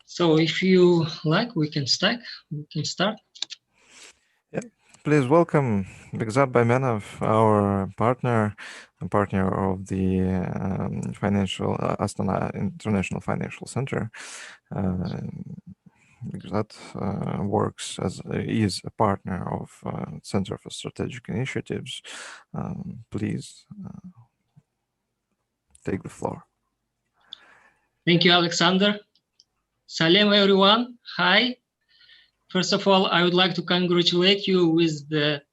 So if you like, we can start. Yeah. Please welcome Bekzat Baimenov, our partner of the Astana International Financial Center. Bekzat is a partner of Center for Strategic Initiatives. Please take the floor. Thank you, Alexander. Salam, everyone. Hi. First of all, I would like to congratulate you with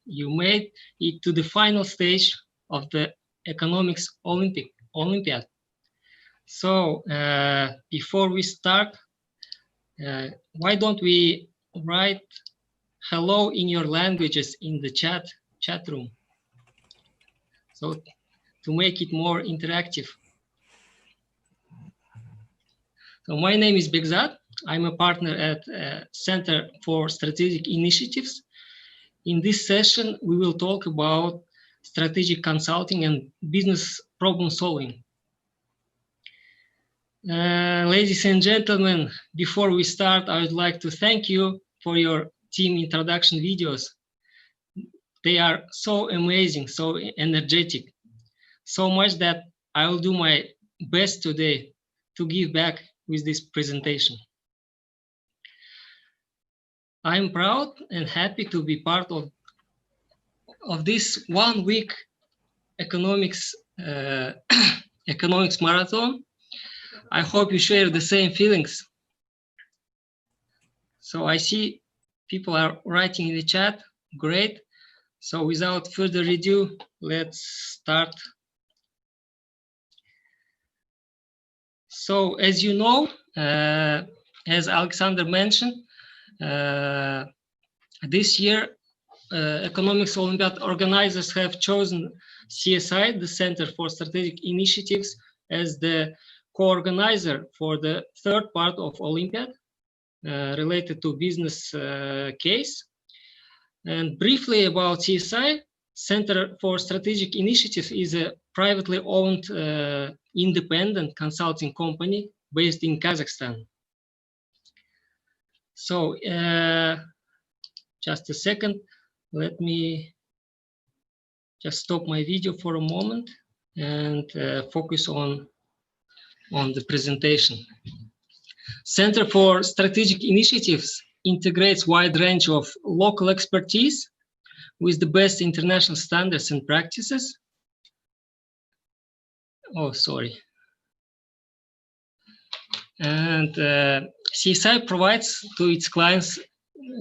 you made it to the final stage of the economics Olympiad. So before we start, why don't we write hello in your languages in the chat room? So to make it more interactive. So my name is Bekzat. I'm a partner at Center for Strategic Initiatives. In this session, we will talk about strategic consulting and business problem solving. Ladies and gentlemen, before we start, I would like to thank you for your team introduction videos. They are so amazing, so energetic, so much that I will do my best today to give back with this presentation. I'm proud and happy to be part of this 1 week economics marathon. I hope you share the same feelings. So I see people are writing in the chat. Great. So without further ado, let's start. So as you know, as Alexander mentioned, this year, Economics Olympiad organizers have chosen CSI, the Center for Strategic Initiatives, as the co-organizer for the third part of Olympiad related to business case. And briefly about CSI, Center for Strategic Initiatives is a privately owned independent consulting company based in Kazakhstan. So just a second, let me just stop my video for a moment and focus on the presentation. Center for Strategic Initiatives integrates wide range of local expertise with the best international standards and practices. Oh, sorry. And CSI provides to its clients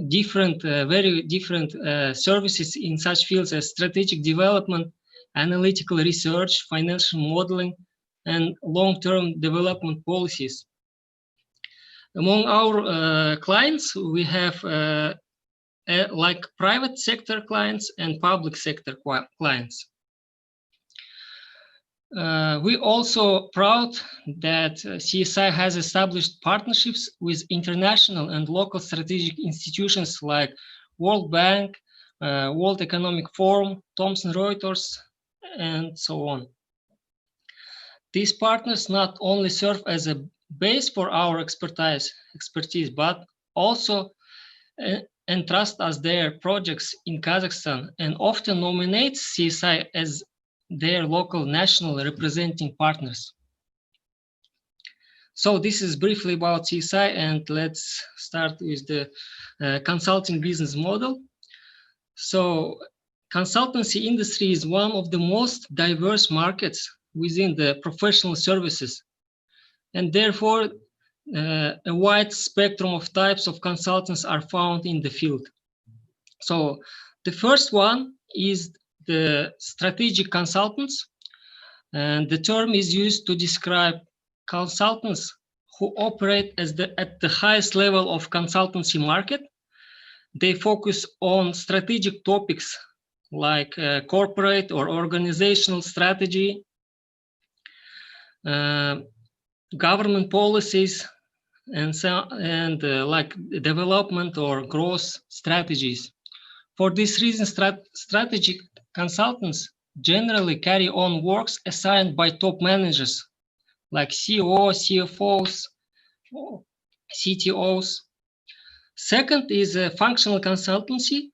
very different services in such fields as strategic development, analytical research, financial modeling, and long-term development policies. Among our clients, we have like private sector clients and public sector clients. We also proud that CSI has established partnerships with international and local strategic institutions like World Bank, World Economic Forum, Thomson Reuters, and so on. These partners not only serve as a base for our expertise, but also entrust us their projects in Kazakhstan and often nominate CSI as their local national representing partners. So this is briefly about CSI, and let's start with the consulting business model. So consultancy industry is one of the most diverse markets within the professional services, and therefore a wide spectrum of types of consultants are found in the field. So the first one is the strategic consultants, and the term is used to describe consultants who operate at the highest level of consultancy market. They focus on strategic topics like corporate or organizational strategy, government policies, and like development or growth strategies. For this reason, strategic consultants generally carry on works assigned by top managers like CEO, CFOs, CTOs. Second is a functional consultancy.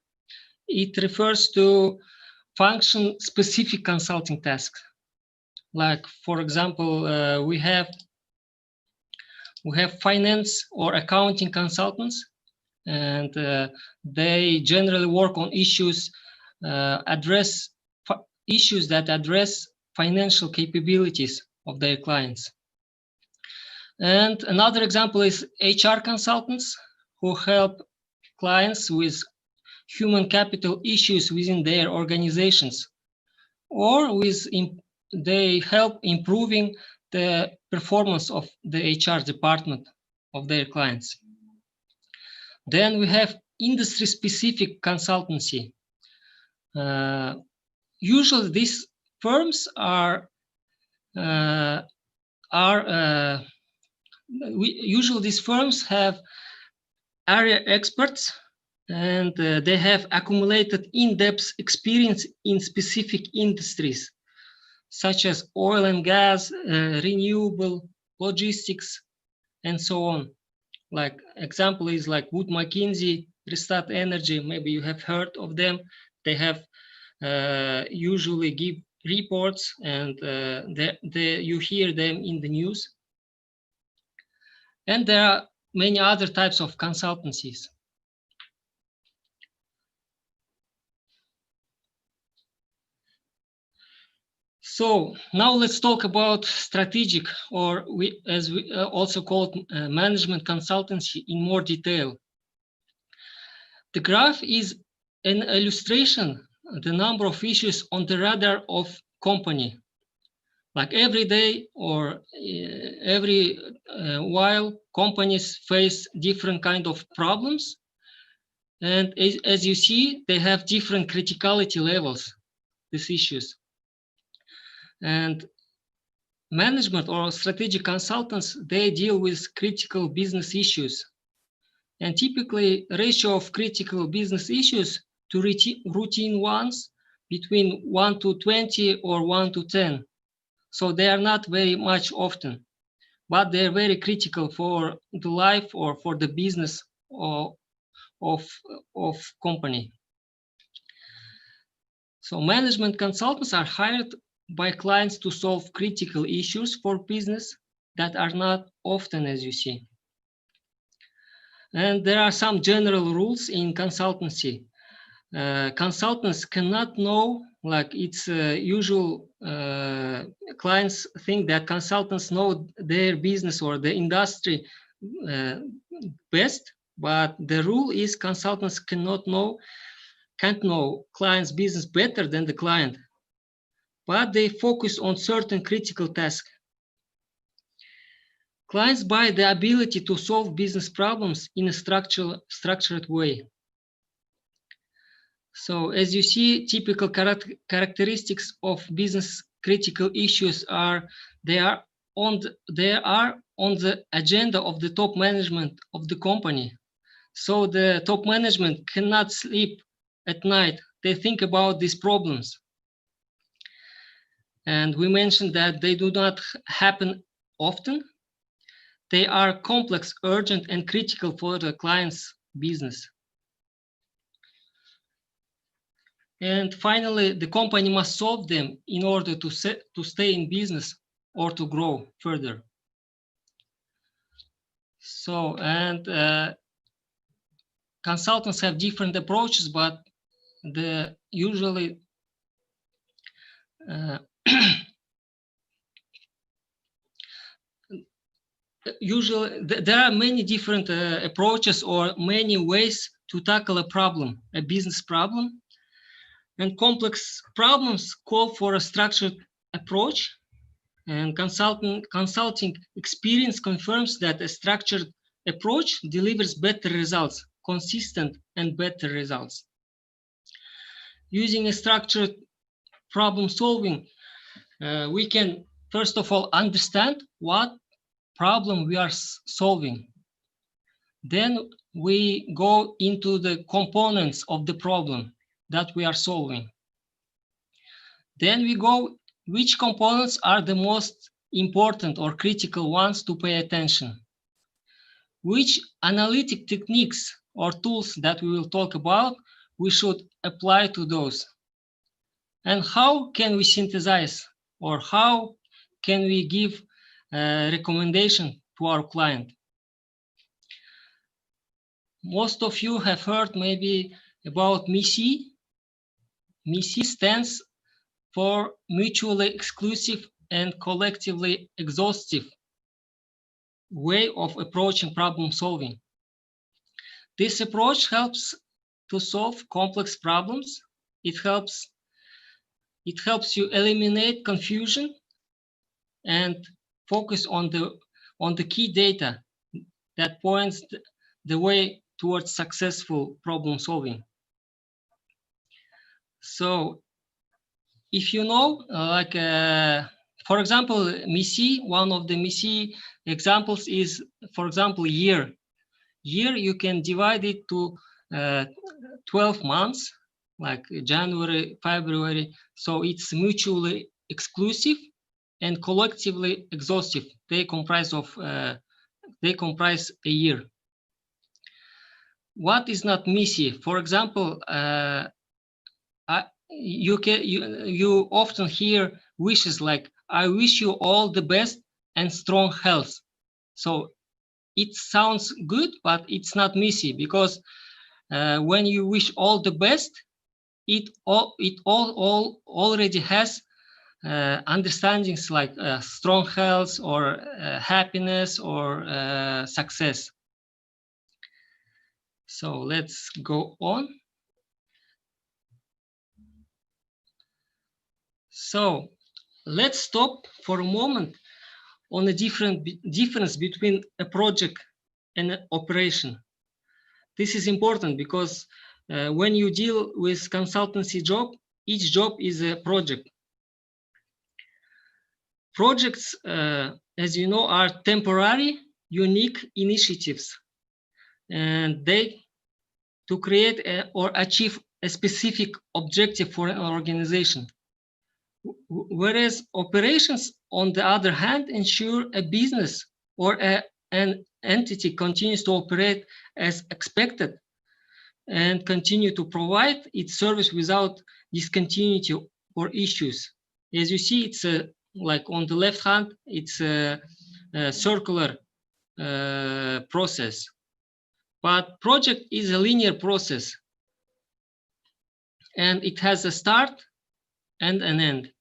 It refers to function-specific consulting tasks. Like, for example, we have finance or accounting consultants, and they generally work on issues issues that address financial capabilities of their clients. And another example is HR consultants, who help clients with human capital issues within their organizations, or they help improving the performance of the HR department of their clients. Then we have industry-specific consultancy. Usually these firms usually these firms have area experts, and they have accumulated in-depth experience in specific industries, such as oil and gas, renewable, logistics, and so on. Like example is like Wood Mackenzie, Restart Energy. Maybe you have heard of them. They have usually give reports, and you hear them in the news. And there are many other types of consultancies. So now let's talk about strategic, or as we also call it, management consultancy in more detail. The graph is an illustration of the number of issues on the radar of company. Like every day or every while, companies face different kind of problems. And as you see, they have different criticality levels, these issues. And management or strategic consultants, they deal with critical business issues. And typically, ratio of critical business issues to routine ones between 1 to 20 or 1 to 10. So they are not very much often, but they're very critical for the life or for the business of company. So management consultants are hired by clients to solve critical issues for business that are not often, as you see. And there are some general rules in consultancy. Consultants cannot know, like it's usual, clients think that consultants know their business or the industry best, but the rule is consultants can't know client's business better than the client, but they focus on certain critical tasks. Clients buy the ability to solve business problems in a structured way. So as you see, typical characteristics of business critical issues are they are on the agenda of the top management of the company. So the top management cannot sleep at night. They think about these problems. And we mentioned that they do not happen often. They are complex, urgent, and critical for the client's business. And finally, the company must solve them in order to stay in business or to grow further. So, and consultants have different approaches, but usually there are many different approaches or many ways to tackle a problem, a business problem. And complex problems call for a structured approach. And consulting experience confirms that a structured approach delivers better results, consistent and better results. Using a structured problem solving, we can first of all understand what problem we are solving. Then we go into the components of the problem that we are solving. Then we go which components are the most important or critical ones to pay attention. which analytic techniques or tools that we will talk about, we should apply to those. And how can we synthesize, or how can we give a recommendation to our client? Most of you have heard maybe about MISI. MISI stands for mutually exclusive and collectively exhaustive way of approaching problem solving. This approach helps to solve complex problems. It helps you eliminate confusion and focus on the key data that points the way towards successful problem solving. So if you know, for example, MISI, one of the MISI examples is, for example, year. Year, you can divide it to 12 months, like January, February. So it's mutually exclusive and collectively exhaustive. They comprise a year. What is not MISI? For example, you often hear wishes like, I wish you all the best and strong health. So it sounds good, but it's not MISI, because when you wish all the best, it already has understandings like strong health or happiness or success. So let's go on. So let's stop for a moment on the difference between a project and an operation. This is important because when you deal with consultancy job, each job is a project. Projects, as you know, are temporary, unique initiatives, and they to create or achieve a specific objective for an organization. Whereas operations, on the other hand, ensure a business or an entity continues to operate as expected and continue to provide its service without discontinuity or issues. As you see, it's like on the left hand, it's a circular process. But project is a linear process, and it has a start and an end.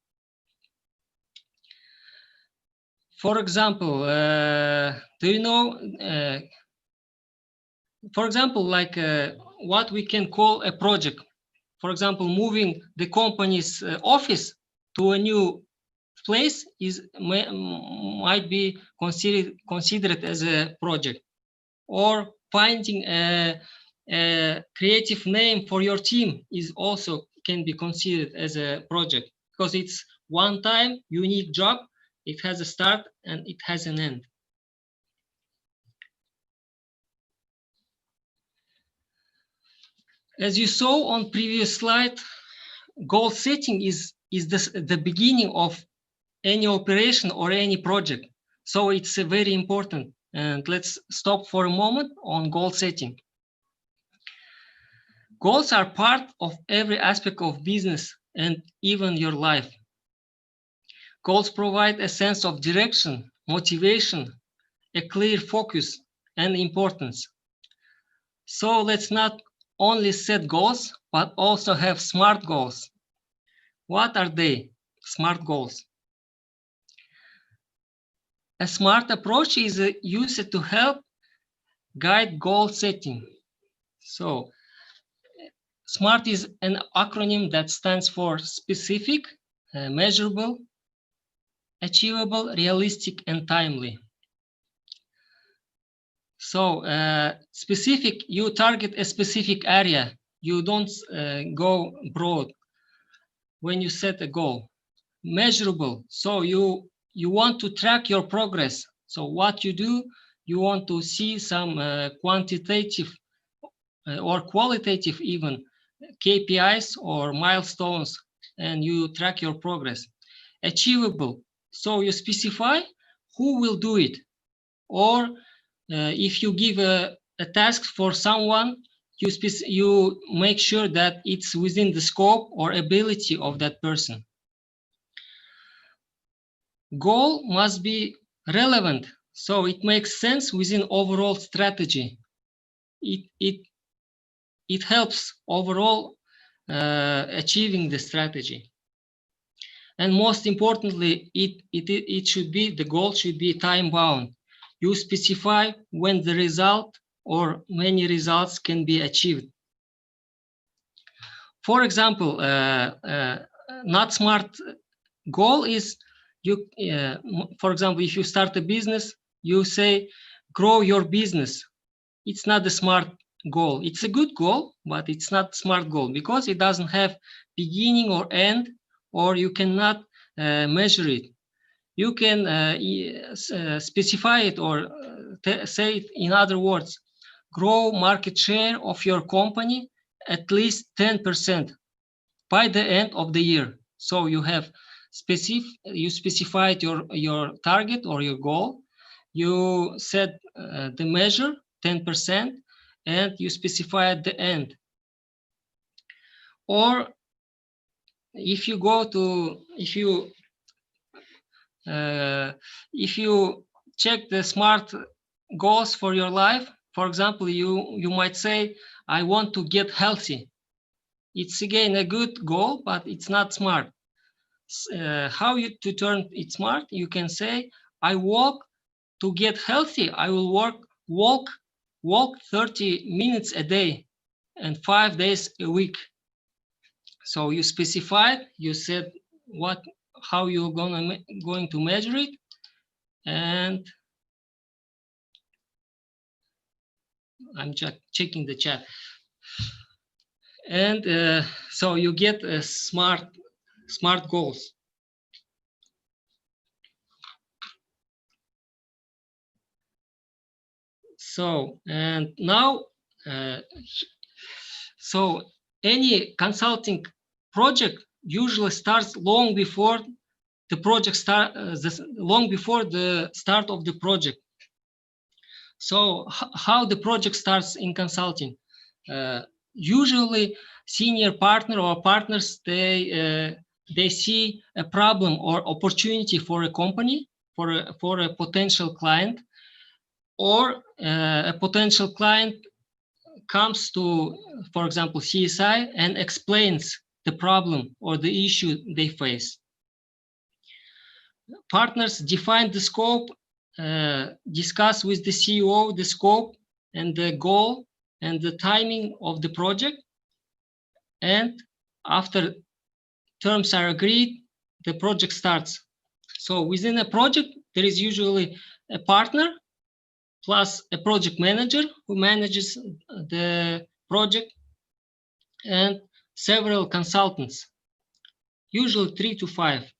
For example, do you know, for example, like what we can call a project? For example, moving the company's office to a new place might be considered as a project, or finding a creative name for your team is also can be considered as a project, because it's one-time unique job. It has a start and it has an end. As you saw on previous slide, goal setting is the beginning of any operation or any project. So it's very important. And let's stop for a moment on goal setting. Goals are part of every aspect of business and even your life. Goals provide a sense of direction, motivation, a clear focus, and importance. So let's not only set goals, but also have SMART goals. What are they? SMART goals. A SMART approach is used to help guide goal setting. So SMART is an acronym that stands for specific, measurable, achievable, realistic, and timely. So specific, you target a specific area. You don't go broad when you set a goal. Measurable, so you want to track your progress. So what you do, you want to see some quantitative or qualitative even KPIs or milestones, and you track your progress. Achievable, so you specify who will do it, or if you give a task for someone, you make sure that it's within the scope or ability of that person. Goal must be relevant, so it makes sense within overall strategy. It helps overall achieving the strategy. And most importantly, the goal should be time bound. You specify when the result or many results can be achieved. For example, not smart goal is for example, if you start a business, you say grow your business. It's not a smart goal. It's a good goal, but it's not smart goal because it doesn't have beginning or end, or you cannot measure it. You can specify it or say it in other words. Grow market share of your company at least 10% by the end of the year. So you have you specified your target or your goal. You set the measure 10%, and you specify at the end. Or if you go to if you check the smart goals for your life, for example, you might say, I want to get healthy. It's again a good goal, but it's not smart. How to turn it smart? You can say, I walk to get healthy. I will walk 30 minutes a day and 5 days a week. So you specified, you said how you're going to measure it, and I'm just checking the chat. And so you get a smart goals. So, and now, so any consulting project usually starts long before the project long before the start of the project. So how the project starts in consulting? Usually senior partner or partners, they see a problem or opportunity for a company, for a potential client, or a potential client comes to, for example, CSI and explains the problem or the issue they face. Partners define the scope, discuss with the CEO the scope and the goal and the timing of the project. And after terms are agreed, the project starts. So within a project, there is usually a partner plus a project manager who manages the project, and several consultants, usually 3 to 5.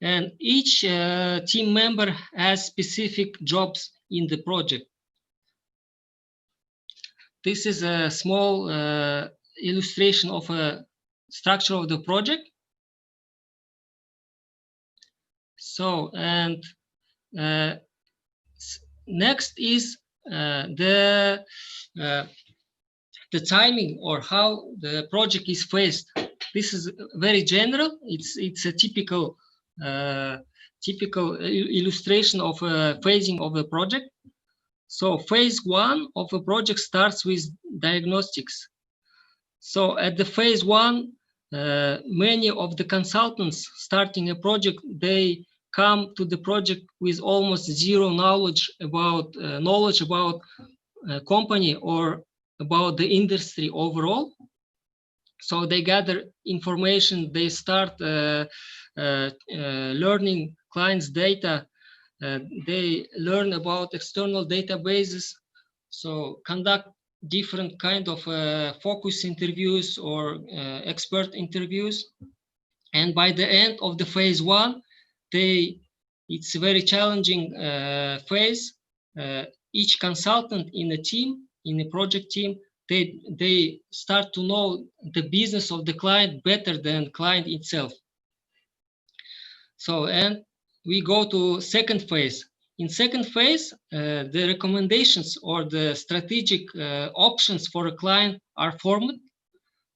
And each team member has specific jobs in the project. This is a small illustration of a structure of the project. So, and next is the timing or how the project is phased. This is very general. It's a typical illustration of a phasing of a project. So phase 1 of a project starts with diagnostics. So at the phase 1, many of the consultants starting a project, they come to the project with almost zero knowledge about company or about the industry overall. So they gather information, they start learning clients' data, they learn about external databases, so conduct different kind of focus interviews or expert interviews. And by the end of the phase 1, it's a very challenging phase. Each consultant in a team, in a project team, they start to know the business of the client better than client itself. So, and we go to second phase. In second phase, the recommendations or the strategic options for a client are formed.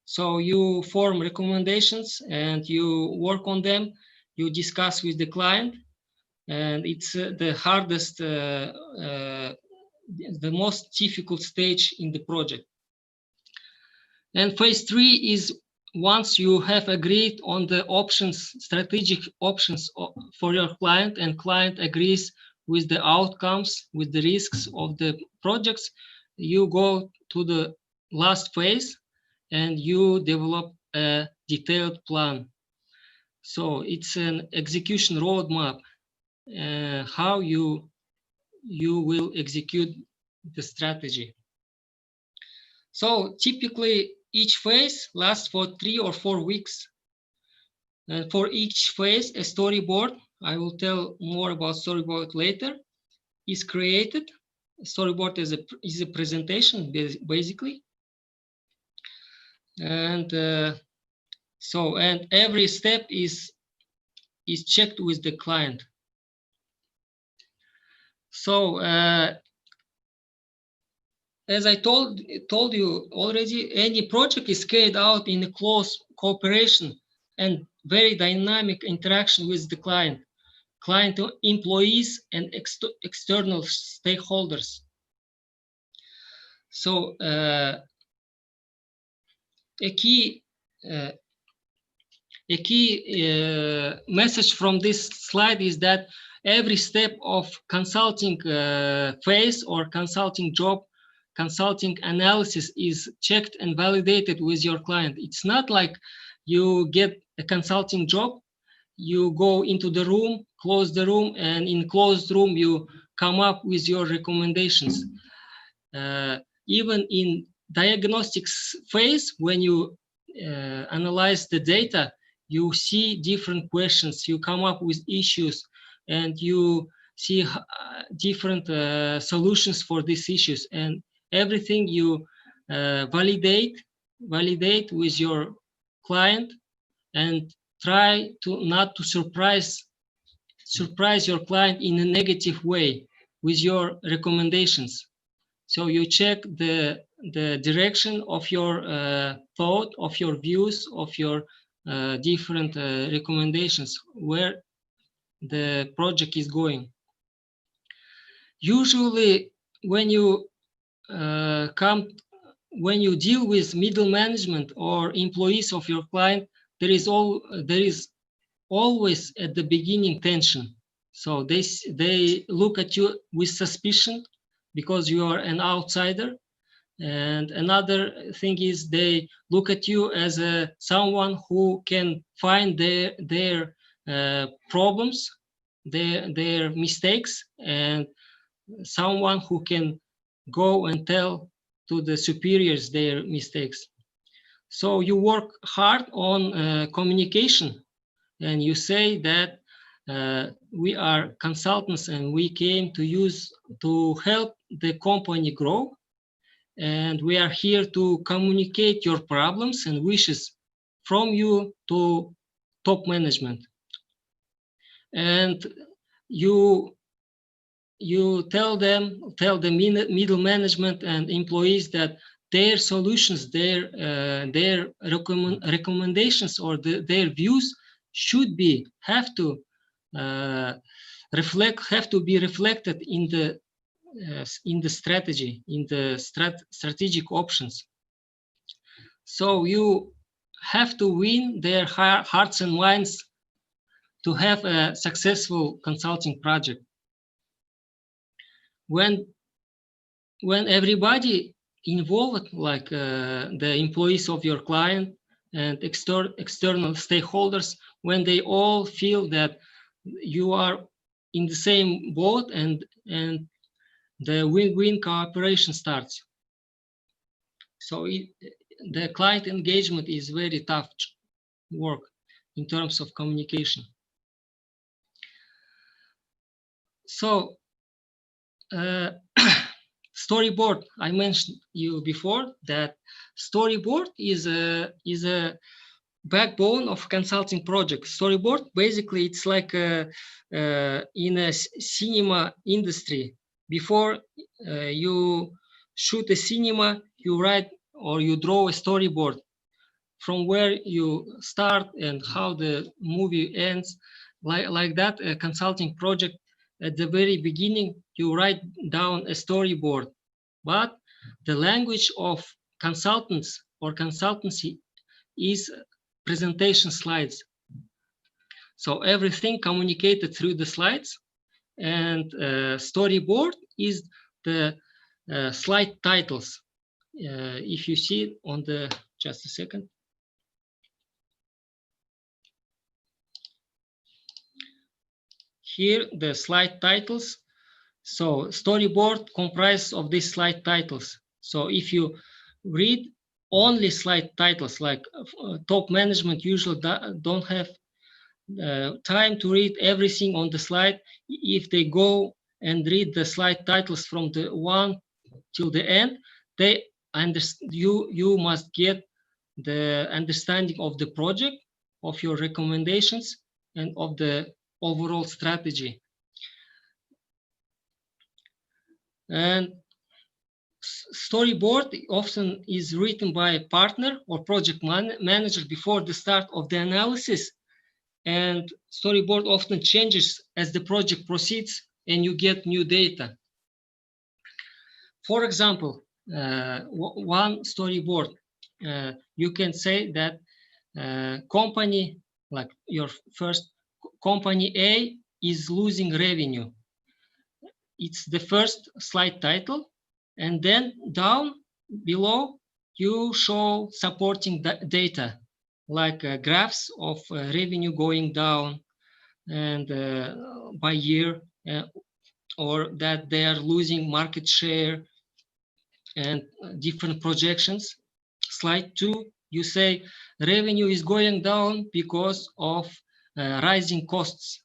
So you form recommendations and you work on them, you discuss with the client, and it's the hardest, the most difficult stage in the project. And phase 3 is once you have agreed on the options, strategic options for your client, and client agrees with the outcomes, with the risks of the projects, you go to the last phase and you develop a detailed plan. So it's an execution roadmap, how you will execute the strategy. So typically each phase lasts for 3 or 4 weeks. And for each phase, a storyboard, I will tell more about storyboard later, is created. Storyboard is a presentation, basically. And and every step is checked with the client. So as I told you already, any project is carried out in a close cooperation and very dynamic interaction with the client, employees, and external stakeholders. So a key message from this slide is that every step of consulting phase or consulting job, consulting analysis is checked and validated with your client. It's not like you get a consulting job, you go into the room, close the room, and in closed room you come up with your recommendations. Even in diagnostics phase, when you analyze the data, you see different questions, you come up with issues, and you see different solutions for these issues, and everything you validate with your client, and try to not to surprise your client in a negative way with your recommendations. So you check the direction of your thought, of your views, of your different recommendations, where the project is going. Usually, when you deal with middle management or employees of your client, there is always at the beginning tension. So they look at you with suspicion because you are an outsider. And another thing is they look at you as someone who can find their problems, their mistakes, and someone who can go and tell to the superiors their mistakes. So you work hard on communication, and you say that we are consultants and we came to help the company grow, and we are here to communicate your problems and wishes from you to top management. And you tell the middle management and employees that their solutions, their recommendations, or their views have to be reflected in the strategy, in the strategic options. So you have to win their hearts and minds to have a successful consulting project. When everybody involved, like the employees of your client and external stakeholders, when they all feel that you are in the same boat, and the win-win cooperation starts. So the client engagement is very tough work in terms of communication. So storyboard, I mentioned you before that storyboard is a backbone of consulting project. Storyboard, basically, it's like in a cinema industry. Before you shoot a cinema, you write or you draw a storyboard from where you start and how the movie ends. Like that, a consulting project, at the very beginning, you write down a storyboard. But the language of consultants or consultancy is presentation slides. So everything communicated through the slides, and storyboard is the slide titles. If you see on the, just a second. Here, the slide titles. So storyboard comprises of these slide titles. So if you read only slide titles, like top management usually don't have time to read everything on the slide. If they go and read the slide titles from the one till the end, they understand. You must get the understanding of the project, of your recommendations, and of the overall strategy. And storyboard often is written by a partner or project manager before the start of the analysis. And storyboard often changes as the project proceeds and you get new data. For example, one storyboard, you can say that company, like your first company A is losing revenue. It's the first slide title. And then down below, you show supporting data, like graphs of revenue going down and by year, or that they are losing market share and different projections. Slide 2, you say revenue is going down because of rising costs,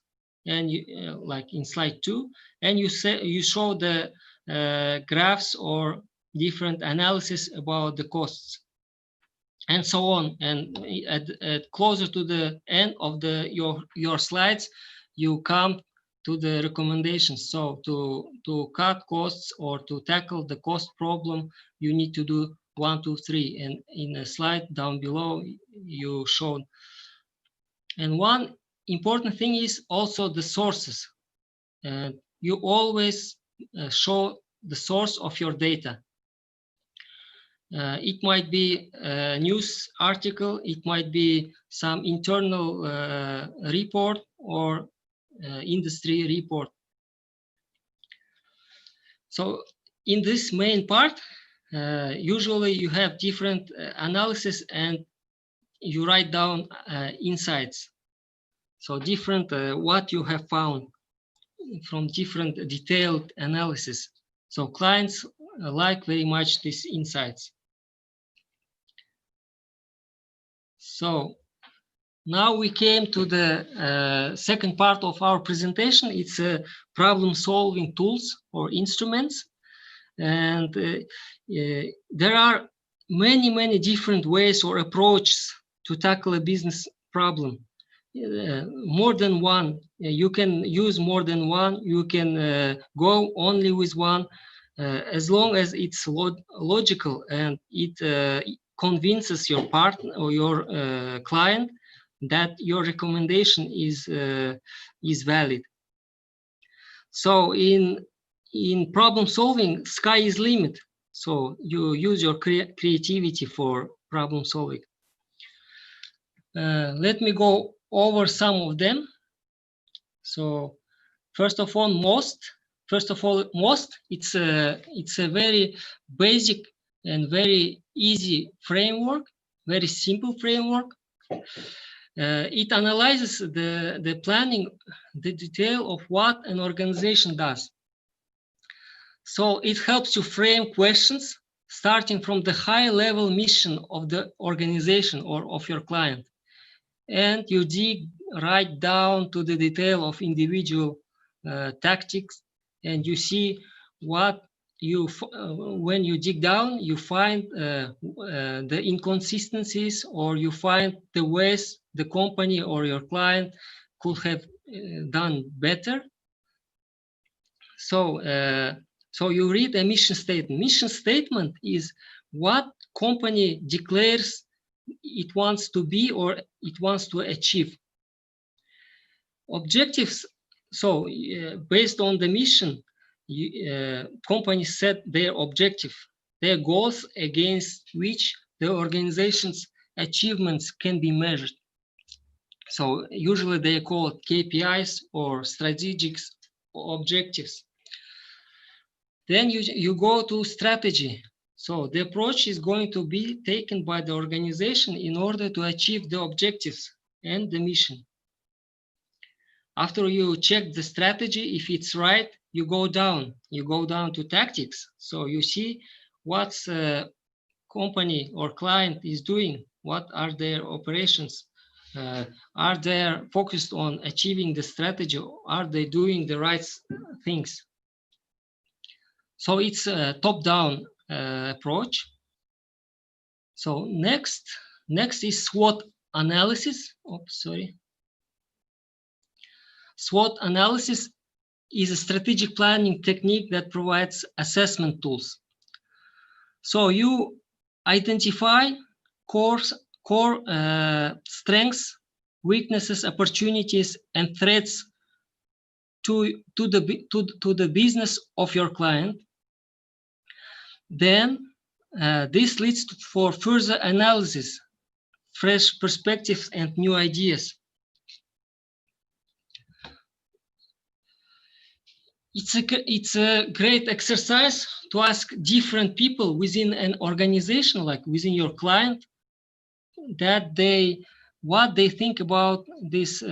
and you, like in slide 2, and you show the graphs or different analysis about the costs, and so on. And at closer to the end of your slides, you come to the recommendations. So to cut costs or to tackle the cost problem, you need to do 1, 2, 3. And in a slide down below, you showed. And one important thing is also the sources. You always show the source of your data. It might be a news article, it might be some internal report or industry report. So in this main part, usually you have different analysis and you write down insights. So different what you have found from different detailed analysis. So clients like very much these insights. So now we came to the second part of our presentation. It's problem-solving tools or instruments. And there are many different ways or approaches to tackle a business problem. More than one. You can use more than one. You can go only with one, as long as it's logical and it convinces your partner or your client that your recommendation is valid. So in problem solving, sky is limit. So you use your creativity for problem solving. Let me go over some of them. So first of all, MOST. It's a very basic and very easy framework, very simple framework. It analyzes the planning, the detail of what an organization does. So it helps you frame questions starting from the high-level mission of the organization or of your client. And you dig right down to the detail of individual tactics, and you see what when you dig down, you find the inconsistencies, or you find the ways the company or your client could have done better. So you read a mission statement. Mission statement is what company declares it wants to be or it wants to achieve. Objectives. So based on the mission, companies set their objective, their goals against which the organization's achievements can be measured. So usually they are called KPIs or strategic objectives. Then you go to strategy. So the approach is going to be taken by the organization in order to achieve the objectives and the mission. After you check the strategy, if it's right, you go down to tactics. So you see what's company or client is doing, what are their operations, are they focused on achieving the strategy, are they doing the right things. So it's a top-down approach. So next is SWOT analysis. SWOT analysis is a strategic planning technique that provides assessment tools. So you identify core strengths, weaknesses, opportunities, and threats to the business of your client. Then this leads for further analysis, fresh perspectives, and new ideas. It's a great exercise to ask different people within an organization, like within your client, that what they think about this,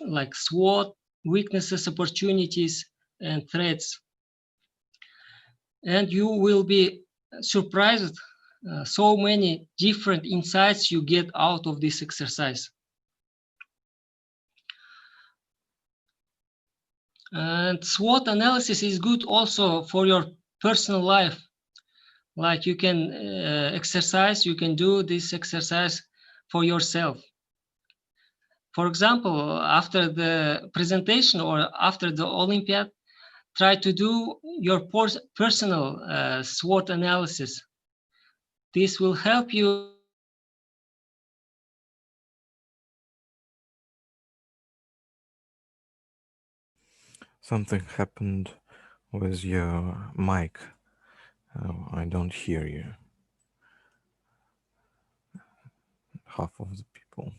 like SWOT, weaknesses, opportunities, and threats. And you will be surprised so many different insights you get out of this exercise. And SWOT analysis is good also for your personal life. Like you can you can do this exercise for yourself. For example, after the presentation or after the Olympiad, try to do your personal SWOT analysis. This will help you. Something happened with your mic. I don't hear you. Half of the people.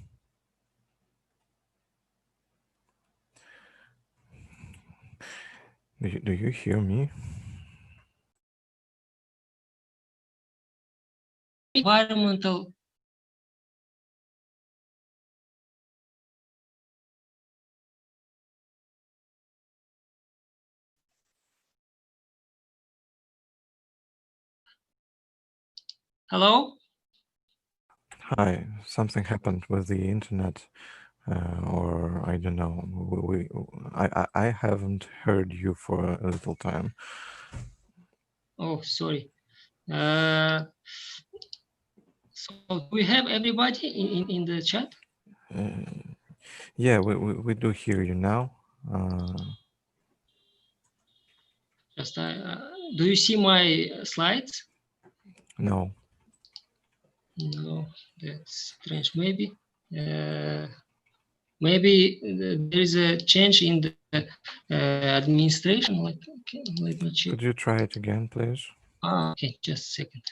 Do you hear me? Environmental. Hello? Hi, something happened with the internet, or I don't know. I haven't heard you for a little time. Oh, sorry. So do we have everybody in the chat? Yeah, we do hear you now. Just do you see my slides? No. No, that's strange. Maybe maybe there is a change in the administration. Like, okay, let me check. Could you try it again, please? Okay, just a second.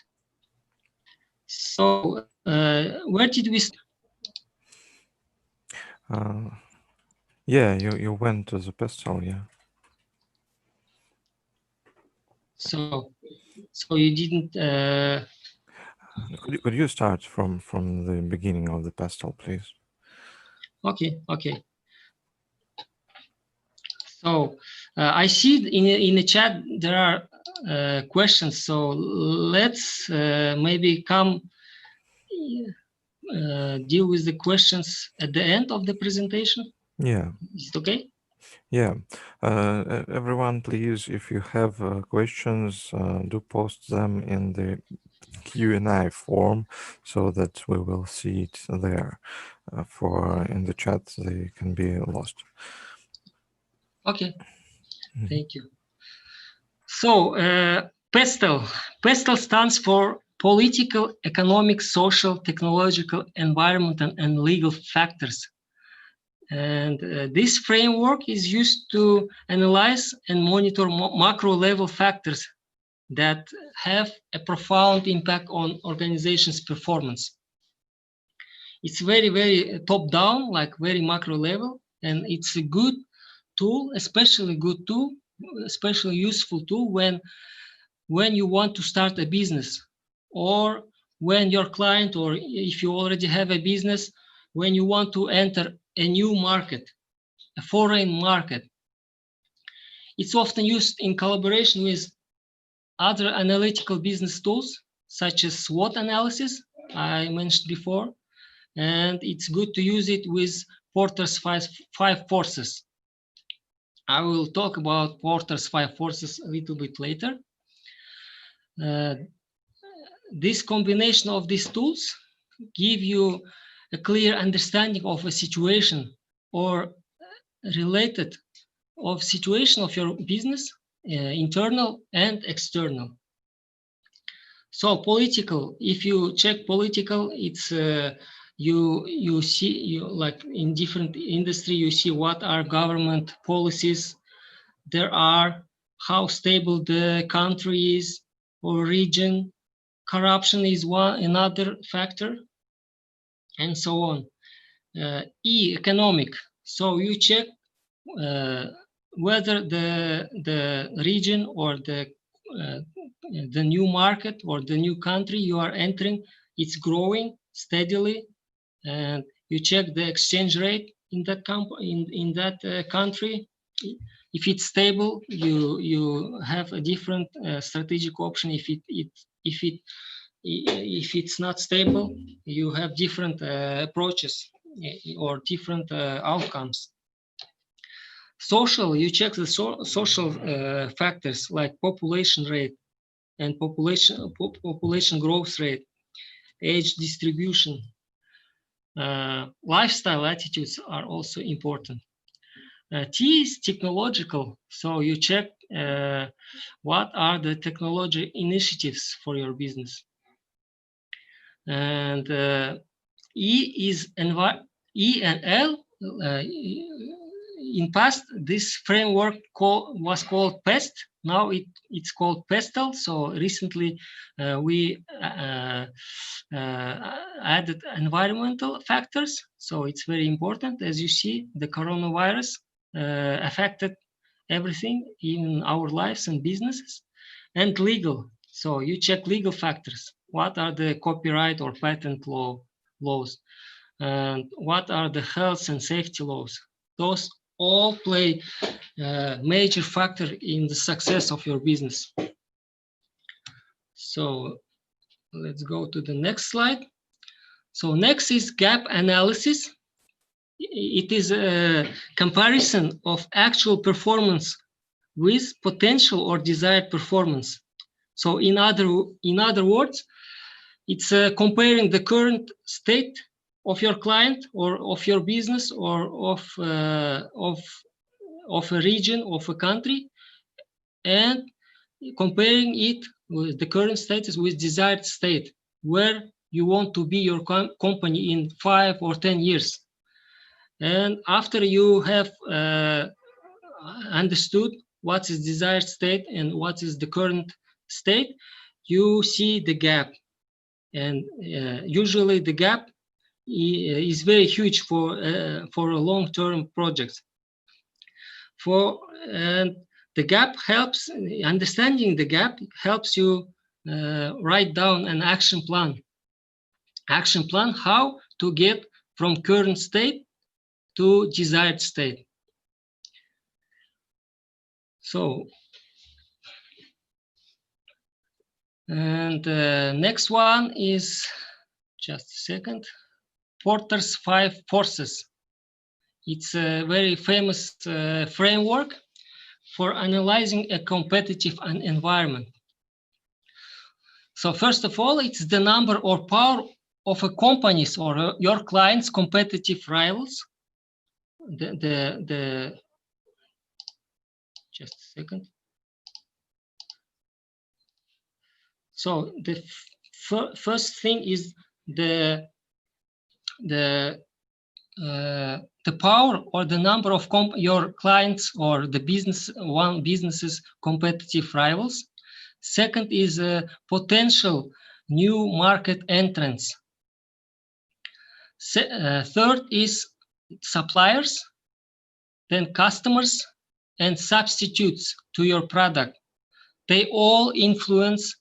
So where did we start? Yeah, you went to the pistol, yeah. So you didn't. Could you start from the beginning of the pistol, please? Okay. So I see in the chat there are questions. So let's maybe deal with the questions at the end of the presentation. Yeah. Is it okay? Yeah, everyone, please, if you have questions, do post them in the Q&A form so that we will see it there. For in the chat, they can be lost. Okay, thank you. So, PESTEL. PESTEL stands for Political, Economic, Social, Technological, Environmental, and Legal Factors. And this framework is used to analyze and monitor macro level factors that have a profound impact on organization's performance. It's very, very top down, like very macro level, and it's a good tool, especially useful tool when you want to start a business, or when your client, or if you already have a business, when you want to enter a new market, a foreign market. It's often used in collaboration with other analytical business tools, such as SWOT analysis, I mentioned before, and it's good to use it with Porter's five forces. I will talk about Porter's 5 forces a little bit later. This combination of these tools give you a clear understanding of a situation or related of situation of your business, internal and external. So political, if you check political, it's you see, like in different industry, you see what are government policies there are, how stable the country is or region. Corruption is another factor, and so on. Economic. So you check whether the region or the new market or the new country you are entering, it's growing steadily, and you check the exchange rate in that country. If it's stable, you have a different strategic option. If it's not stable, you have different approaches or different outcomes. Social, you check the social factors like population rate and population growth rate, age distribution, lifestyle attitudes are also important. T is technological, so you check what are the technology initiatives for your business. And E is E and L. In past, this framework was called PEST. Now it's called PESTEL. So recently we added environmental factors. So it's very important. As you see, the coronavirus affected everything in our lives and businesses. And legal. So you check legal factors. What are the copyright or patent laws? And what are the health and safety laws? Those all play a major factor in the success of your business. So let's go to the next slide. So next is gap analysis. It is a comparison of actual performance with potential or desired performance. So in other words, it's comparing the current state of your client or of your business or of a region, of a country, and comparing it with the current status with desired state, where you want to be your company in 5 or 10 years. And after you have understood what is desired state and what is the current state, you see the gap. And usually the gap is very huge for a long-term project. And the gap helps, understanding the gap helps you write down an action plan. Action plan, how to get from current state to desired state. So, and next one is, just a second, Porter's 5 forces. It's a very famous framework for analyzing a competitive environment. So first of all, it's the number or power of a company's or your client's competitive rivals. Just a second. So the first thing is the power or the number of your clients or the business's competitive rivals. Second is potential new market entrants. Third is suppliers, then customers and substitutes to your product. They all influence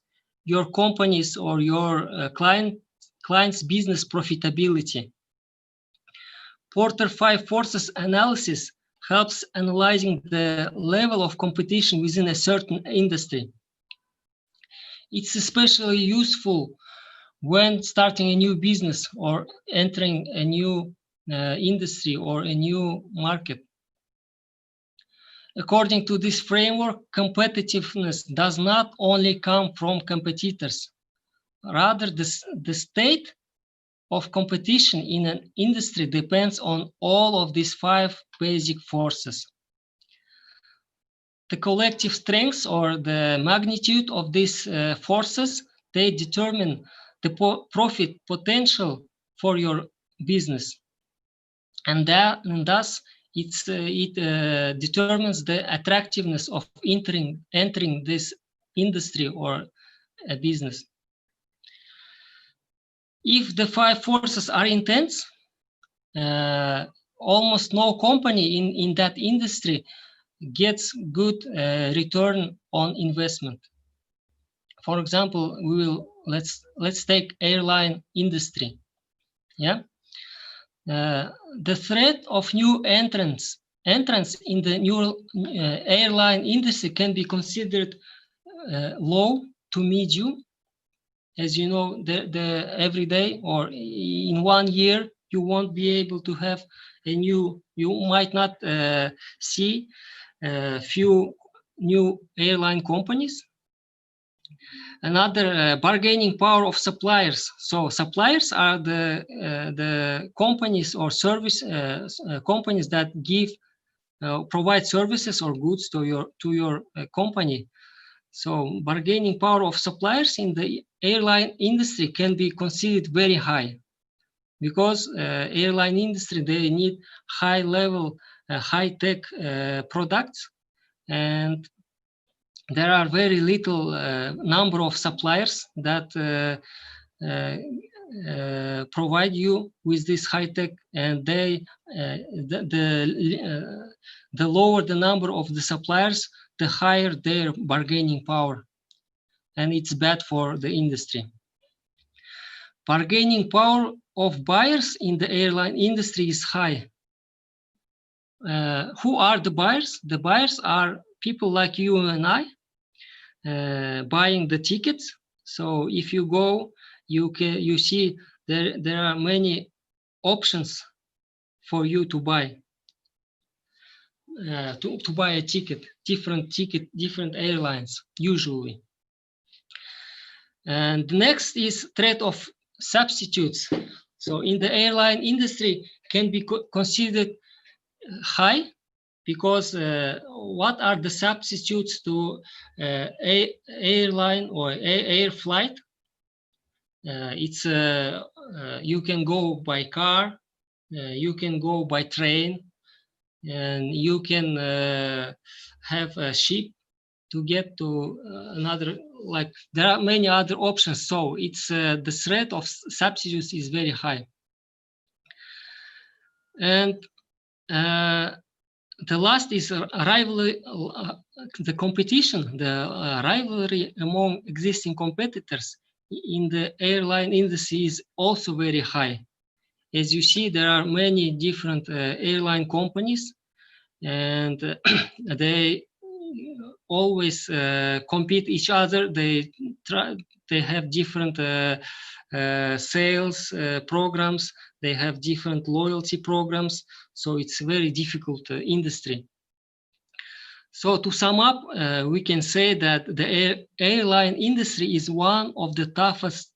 your company's or your client's business profitability. Porter 5 forces analysis helps analyzing the level of competition within a certain industry. It's especially useful when starting a new business or entering a new industry or a new market. According to this framework, competitiveness does not only come from competitors. Rather, the state of competition in an industry depends on all of these 5 basic forces. The collective strengths or the magnitude of these forces, they determine the profit potential for your business. And thus, it determines the attractiveness of entering this industry or a business. If the 5 forces are intense, almost no company in that industry gets good return on investment. For example, let's take airline industry. Yeah. The threat of new entrants in the new airline industry can be considered low to medium. As you know, every day or in 1 year, you won't be able to have you might not see a few new airline companies. Another bargaining power of suppliers. So suppliers are the companies or service companies that provide services or goods to your company. So bargaining power of suppliers in the airline industry can be considered very high, because airline industry, they need high level, high-tech products, and there are very little number of suppliers that provide you with this high-tech, and the lower the number of the suppliers, the higher their bargaining power, and it's bad for the industry. Bargaining power of buyers in the airline industry is high. Who are the buyers? The buyers are people like you and I, buying the tickets. So if you go, you see there are many options for you to buy. To buy a ticket, different airlines usually. And the next is threat of substitutes. So in the airline industry can be considered high, because what are the substitutes to airline or air flight? It's you can go by car, you can go by train, and you can have a ship to get to another, like there are many other options. So it's the threat of substitutes is very high. And the last is rivalry, the competition, the rivalry among existing competitors in the airline industry is also very high. As you see, there are many different airline companies, and always compete each other. They have different sales programs. They have different loyalty programs. So it's a very difficult industry. So to sum up, we can say that the airline industry is one of the toughest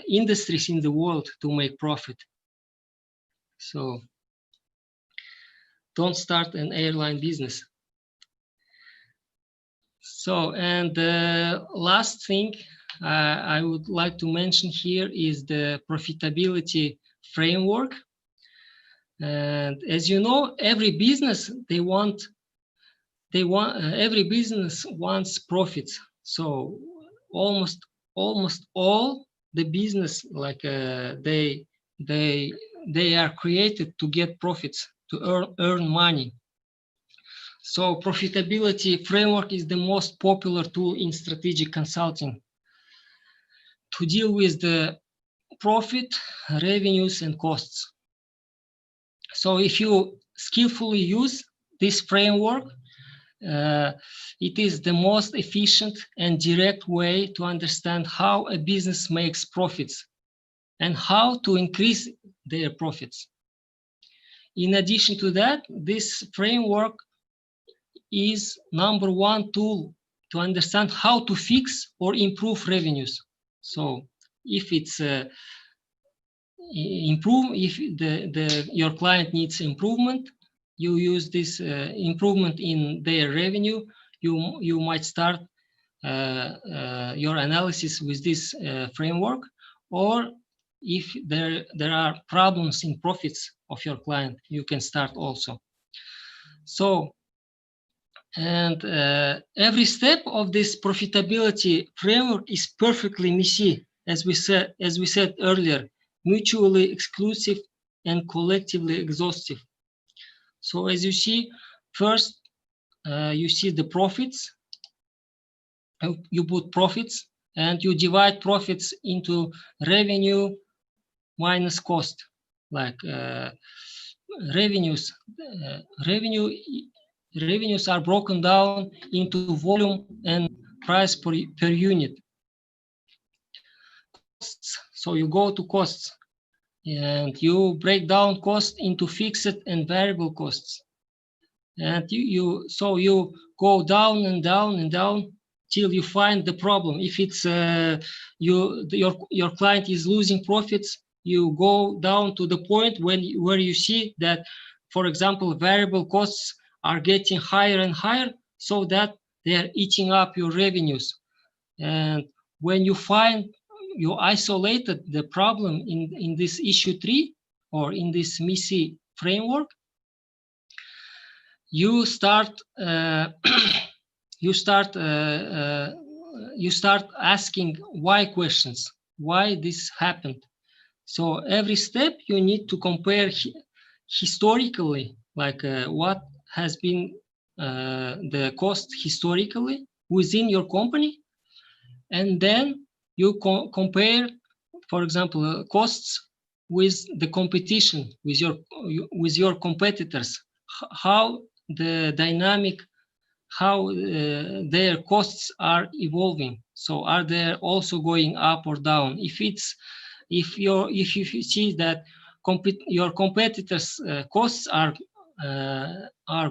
industries in the world to make profit. So don't start an airline business. So, and the last thing I would like to mention here is the profitability framework. And as you know, every business every business wants profits. So almost all the business, like they are created to get profits, to earn money. So profitability framework is the most popular tool in strategic consulting to deal with the profit, revenues, and costs. So if you skillfully use this framework, it is the most efficient and direct way to understand how a business makes profits and how to increase their profits. In addition to that, this framework is #1 tool to understand how to fix or improve revenues. So if it's your client needs improvement, you use this improvement in their revenue, you might start your analysis with this framework. Or if there are problems in profits of your client, you can start also. So, and every step of this profitability framework is perfectly messy, as we said earlier, mutually exclusive and collectively exhaustive. So as you see, first you see the profits. You put profits and you divide profits into revenue minus cost, like revenues. Revenues are broken down into volume and price per unit. Costs. So you go to costs and you break down costs into fixed and variable costs. And you go down and down and down till you find the problem. If it's your client is losing profits, you go down to the point where you see that, for example, variable costs are getting higher and higher, so that they are eating up your revenues. And when you isolated the problem in this issue 3 or in this messy framework, you start asking why questions, why this happened. So every step you need to compare historically, like what has been the cost historically within your company, and then you compare, for example, costs with the competition, with your competitors, how the dynamic, how their costs are evolving. So are they also going up or down? If you see that your competitors' costs are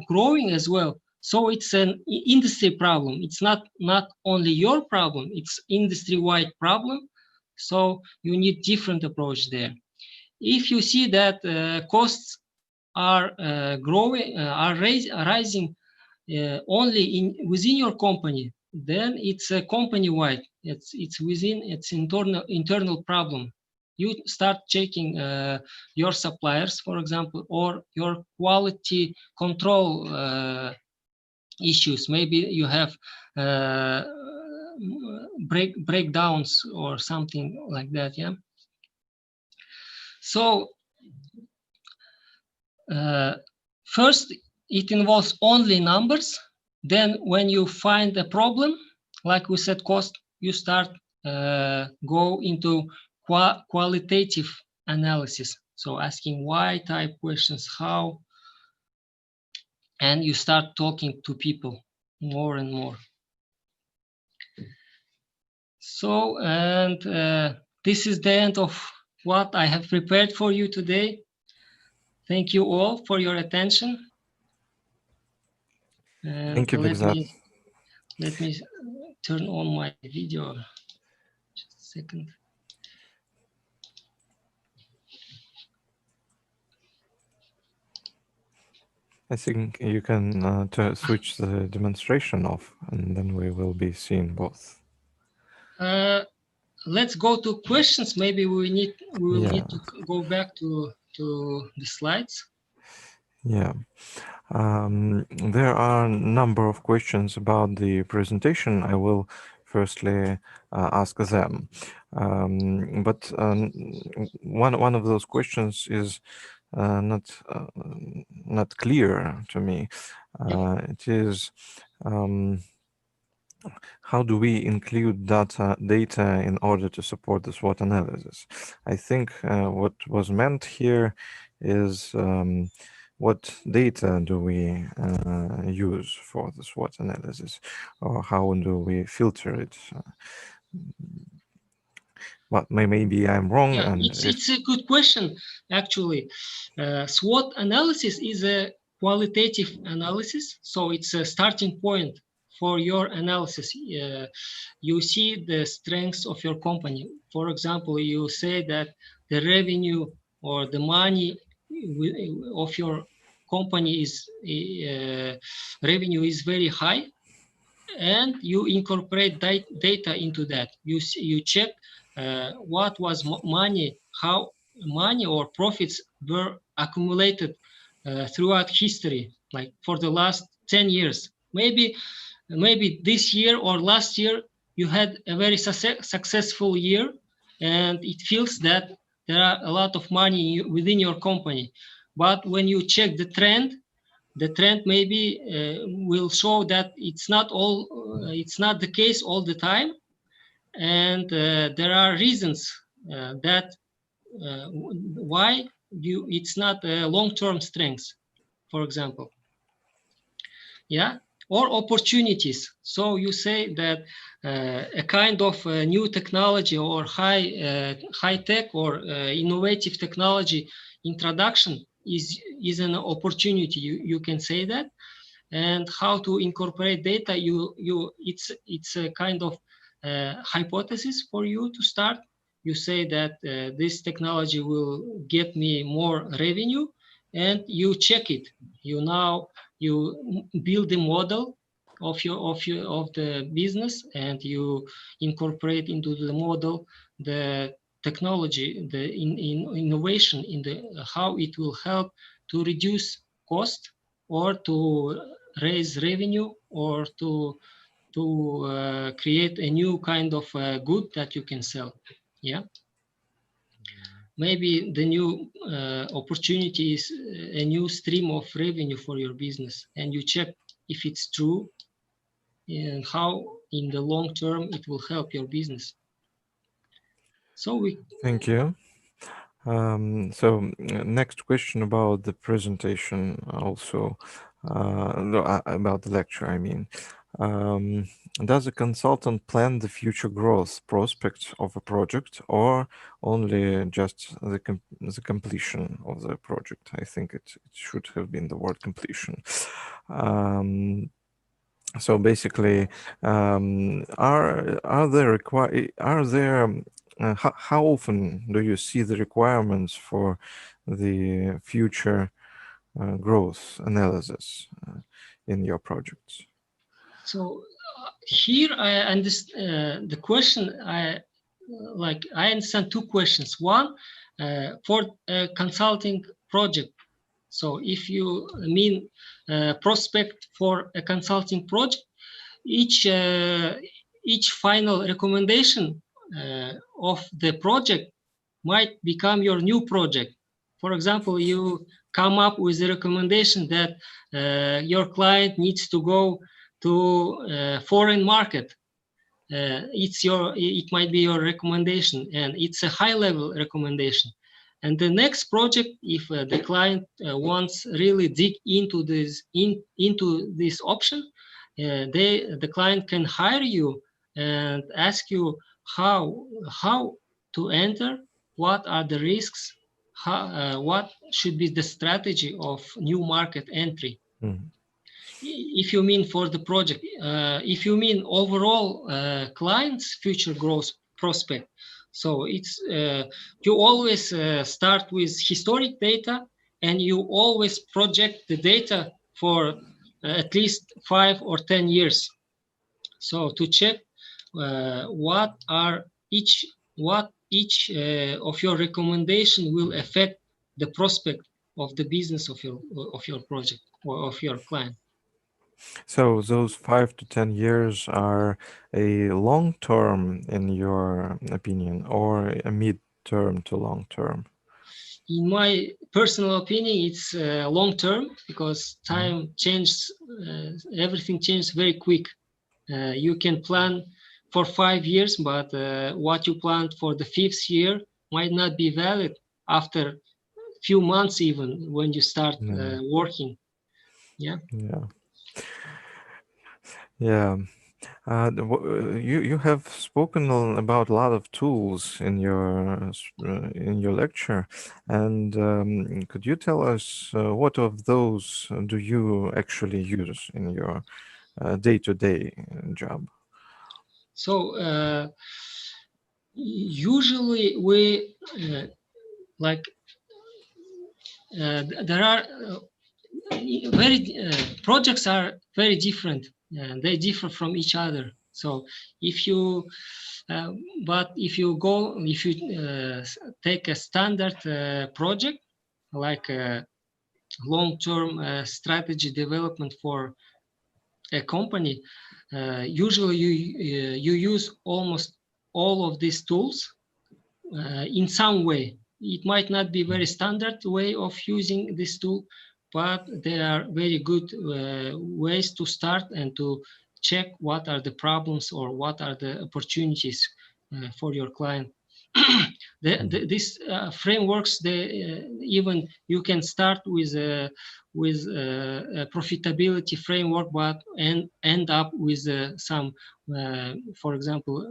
growing as well, so it's an industry problem. It's not only your problem, it's industry-wide problem. So you need different approach there. If you see that costs are growing, are rising only within your company, then it's a company-wide. It's within its internal problem. You start checking your suppliers, for example, or your quality control issues. Maybe you have breakdowns or something like that. Yeah. So first, it involves only numbers. Then when you find a problem, like we said, cost, you start go into qualitative analysis. So asking why type questions, how, and you start talking to people. more and more. So, and this is the end of what I have prepared for you today. Thank you all for your attention. And Thank you, Bekzat. let me turn on my video. Just a second. I think you can switch the demonstration off, and then we will be seeing both. Let's go to questions. Maybe we will need to go back to the slides. Yeah. There are a number of questions about the presentation. I will firstly ask them. But one of those questions is not clear to me. It is how do we include data in order to support the SWOT analysis? I think what was meant here is what data do we use for the SWOT analysis, or how do we filter it? But maybe I'm wrong. Yeah, and it's a good question, actually. SWOT analysis is a qualitative analysis, so it's a starting point for your analysis. You see the strengths of your company. For example, you say that the revenue or the money of your company is revenue is very high, and you incorporate data into that. You check what was how money or profits were accumulated throughout history, like for the last 10 years. Maybe this year or last year you had a very successful year, and it feels that there are a lot of money within your company. But when you check the trend maybe will show that it's not the case all the time, and there are reasons that why it's not a long-term strength, for example. Yeah, or opportunities. So you say that a kind of new technology or high tech or innovative technology introduction is an opportunity. You can say that. And how to incorporate data, it's a kind of hypothesis for you to start. You say that this technology will get me more revenue, and you check it. You build the model of the business, and you incorporate into the model the technology, the innovation in the how it will help to reduce cost, or to raise revenue, or to create a new kind of good that you can sell. Yeah, maybe the new opportunity is a new stream of revenue for your business, and you check if it's true and how in the long term it will help your business. So thank you. So next question about the presentation also, about the lecture, I mean. Does a consultant plan the future growth prospects of a project, or only just the completion of the project? I think it should have been the word completion. So basically, how often do you see the requirements for the future growth analysis in your projects? So here I understand the question. I understand two questions. One, for a consulting project. So if you mean prospect for a consulting project, each final recommendation of the project might become your new project. For example, you come up with a recommendation that your client needs to go to foreign market. It might be your recommendation, and it's a high-level recommendation. And the next project, if the client wants really dig into this option, the client can hire you and ask you how to enter, what are the risks, what should be the strategy of new market entry. Mm. If you mean for the project, if you mean overall clients' future growth prospect, so it's you always start with historic data, and you always project the data for at least 5 or 10 years. So to check what each of your recommendation will affect the prospect of the business of your project or of your client. So those 5 to 10 years are a long term in your opinion, or a mid-term to long term? In my personal opinion, it's long term, because time changes, everything changes very quick. You can plan for 5 years, but what you planned for the 5th year might not be valid after few months, even when you start Yeah, working. Yeah. yeah, yeah. You have spoken about a lot of tools in your lecture, and could you tell us what of those do you actually use in your day-to-day job? So usually we like there are very projects are very different, and they differ from each other. So if you uh, but if you take a standard project, like a long-term strategy development for a company, usually you use almost all of these tools in some way. It might not be very standard way of using this tool, but there are very good ways to start and to check what are the problems or what are the opportunities for your client. These frameworks, even you can start with a profitability framework, but end up with some, for example,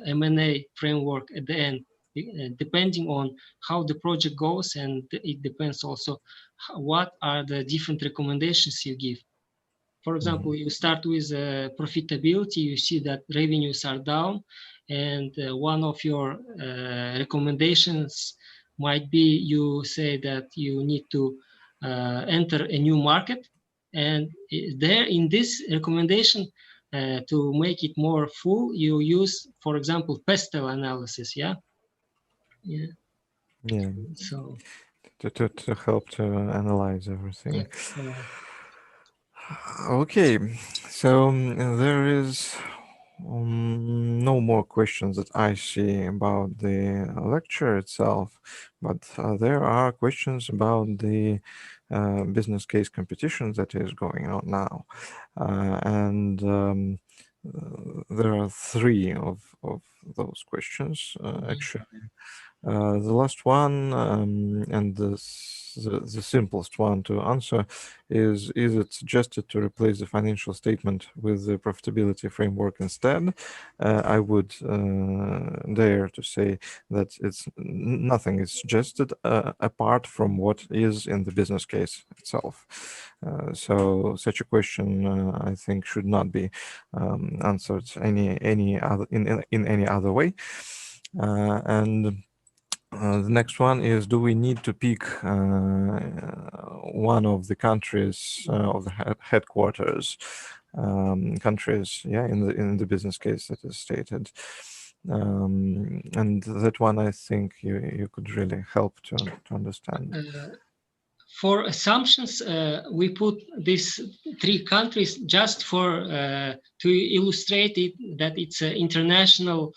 M&A framework at the end, depending on how the project goes, and it depends also what are the different recommendations you give. For example, you start with profitability, you see that revenues are down, and one of your recommendations might be, you say that you need to enter a new market. And there, in this recommendation, to make it more full, you use, for example, pestle analysis. Yeah. Yeah. Yeah, So, to help to analyze yeah. everything. Okay, so there is no more questions that I see about the lecture itself, but there are questions about the business case competition that is going on now. And there are three of those questions, actually. The last one, and the simplest one to answer, is it suggested to replace the financial statement with the profitability framework instead? I would dare to say that nothing is suggested apart from what is in the business case itself. So such a question, I think, should not be answered any other in any other way. And the next one is: do we need to pick one of the countries of the headquarters countries? Yeah, in the business case that is stated, and that one I think you could really help to understand. For assumptions, we put these three countries just for to illustrate it, that it's an international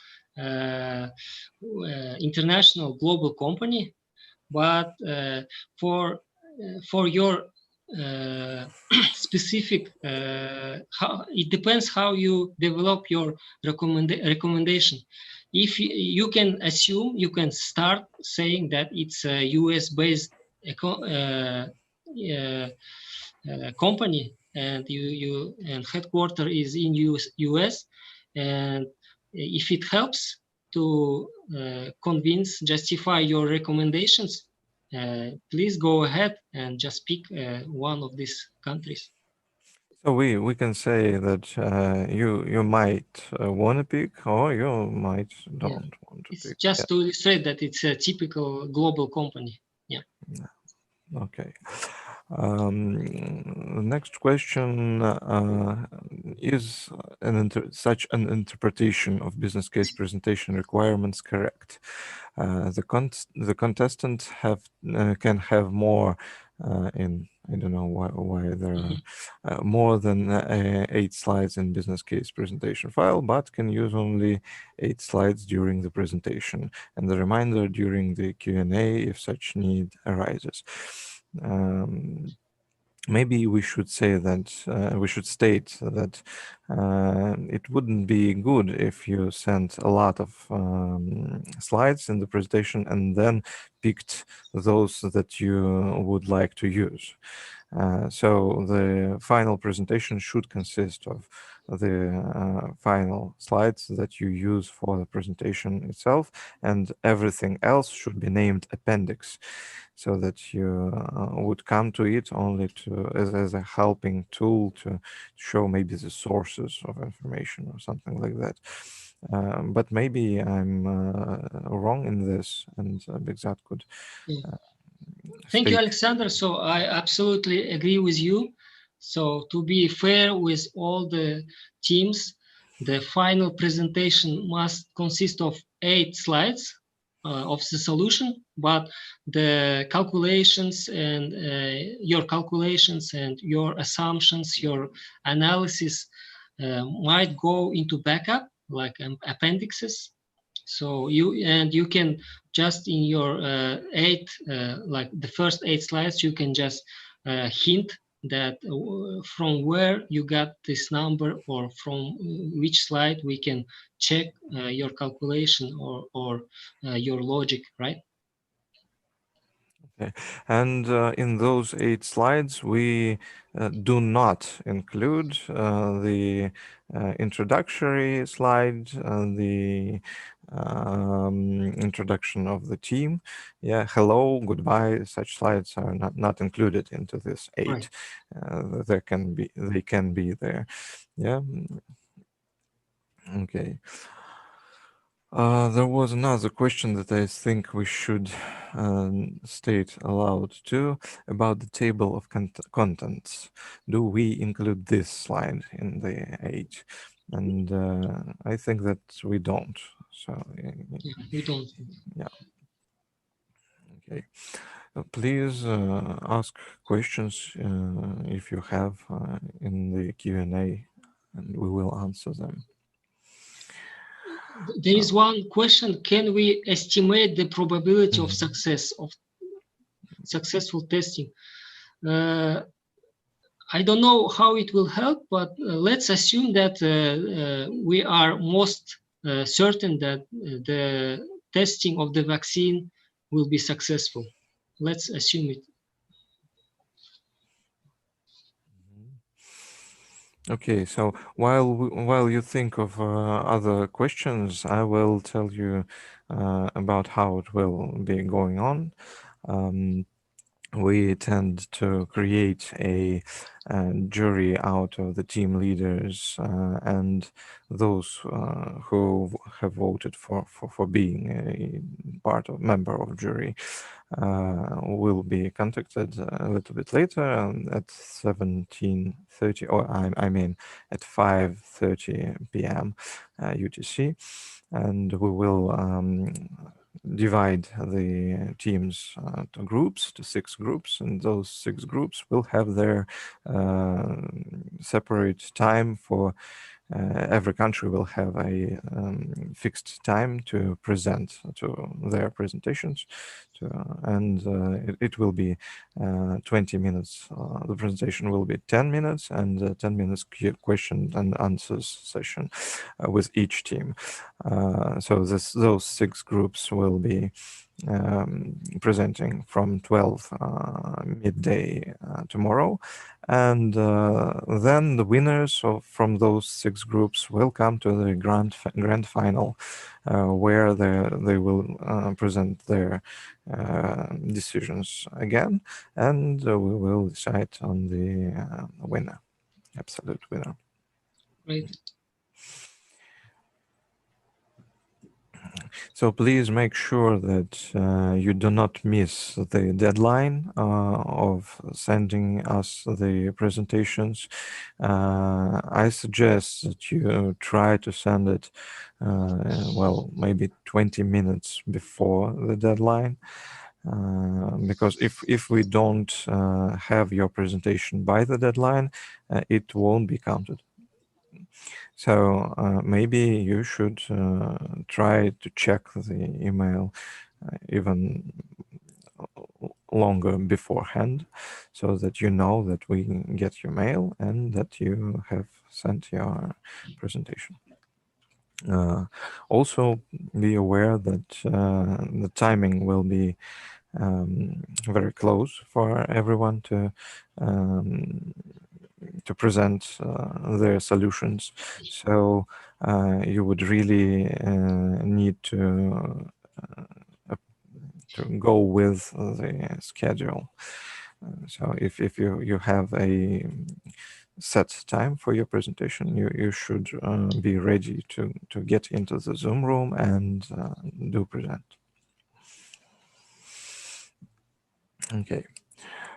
global company. But for your specific, how it depends how you develop your recommendation. If you can assume, you can start saying that it's a US based company, and and headquarter is in US, and if it helps to convince, justify your recommendations, please go ahead and just pick one of these countries. So we can say that you might want to pick, or you might Yeah, don't want to it's pick. just to illustrate that it's a typical global company. Yeah. Okay. Next question is such an interpretation of business case presentation requirements correct? The contestant can have more in I don't know why there are more than 8 slides in business case presentation file, but can use only 8 slides during the presentation and the reminder during the Q&A if such need arises. Maybe we should say that we should state that it wouldn't be good if you sent a lot of slides in the presentation and then picked those that you would like to use. So the final presentation should consist of the final slides that you use for the presentation itself, and everything else should be named appendix, so that you would come to it only to as a helping tool to show maybe the sources of information or something like that. But maybe I'm wrong in this, and Bekzat could Thank you, state. Alexander. So I absolutely agree with you. So to be fair with all the teams, the final presentation must consist of 8 slides of the solution, but the calculations and your calculations and your assumptions, your analysis might go into backup, like appendixes. So you can just in your 8 like the first 8 slides, you can just hint that from where you got this number, or from which slide we can check your calculation or your logic, right? Okay. And in those 8 slides, we do not include the introductory slide, the introduction of the team. Yeah, hello, goodbye. Such slides are not included into this 8. Right. They can be there. Yeah. Okay. There was another question that I think we should state aloud too, about the table of contents. Do we include this slide in the 8? And I think that we don't. So Yeah, we don't. yeah. Okay. Please ask questions if you have in the Q&A, and we will answer them. There is one question: can we estimate the probability of success of successful testing? I don't know how it will help, but let's assume that we are most certain that the testing of the vaccine will be successful. Let's assume it. Okay, so while you think of other questions, I will tell you about how it will be going on. We tend to create a jury out of the team leaders and those who have voted for being a member of jury. Will be contacted a little bit later at 17:30, or I mean at 5:30 p.m. UTC, and we will divide the teams to groups, to 6 groups, and those 6 groups will have their separate time for every country will have a fixed time to present to their presentations and it will be 20 minutes. The presentation will be 10 minutes and 10 minutes question and answers session with each team. So those 6 groups will be presenting from 12 midday tomorrow, and then the winners from those 6 groups will come to the grand final, where they will present their decisions again, and we will decide on the winner, absolute winner. Great. So please make sure that you do not miss the deadline of sending us the presentations. I suggest that you try to send it, well, maybe 20 minutes before the deadline. Because if we don't have your presentation by the deadline, it won't be counted. So maybe you should try to check the email even longer beforehand, so that you know that we get your mail and that you have sent your presentation. Also be aware that the timing will be very close for everyone to present their solutions. So you would really need to go with the schedule. So if you have a set time for your presentation, you should be ready to get into the Zoom room and do present. Okay.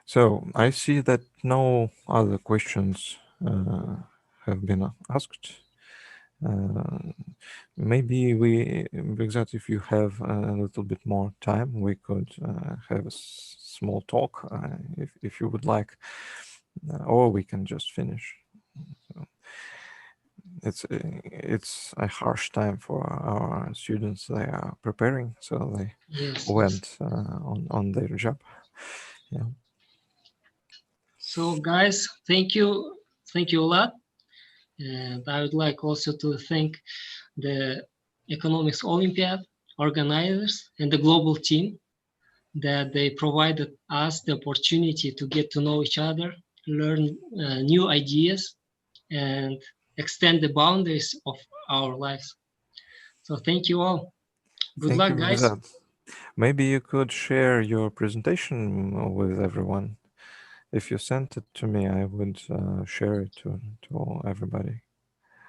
So I see that no other questions have been asked. Maybe Bekzat, if you have a little bit more time, we could have a small talk, if you would like, or we can just finish. So it's a harsh time for our students. They are preparing, so they went on their job. Yeah. So guys, thank you a lot. And I would like also to thank the Economics Olympiad organizers and the global team, that they provided us the opportunity to get to know each other, learn new ideas, and extend the boundaries of our lives. So thank you all. Good Thank you, luck, guys. Bekzat. Maybe you could share your presentation with everyone. If you sent it to me, I would share it to everybody.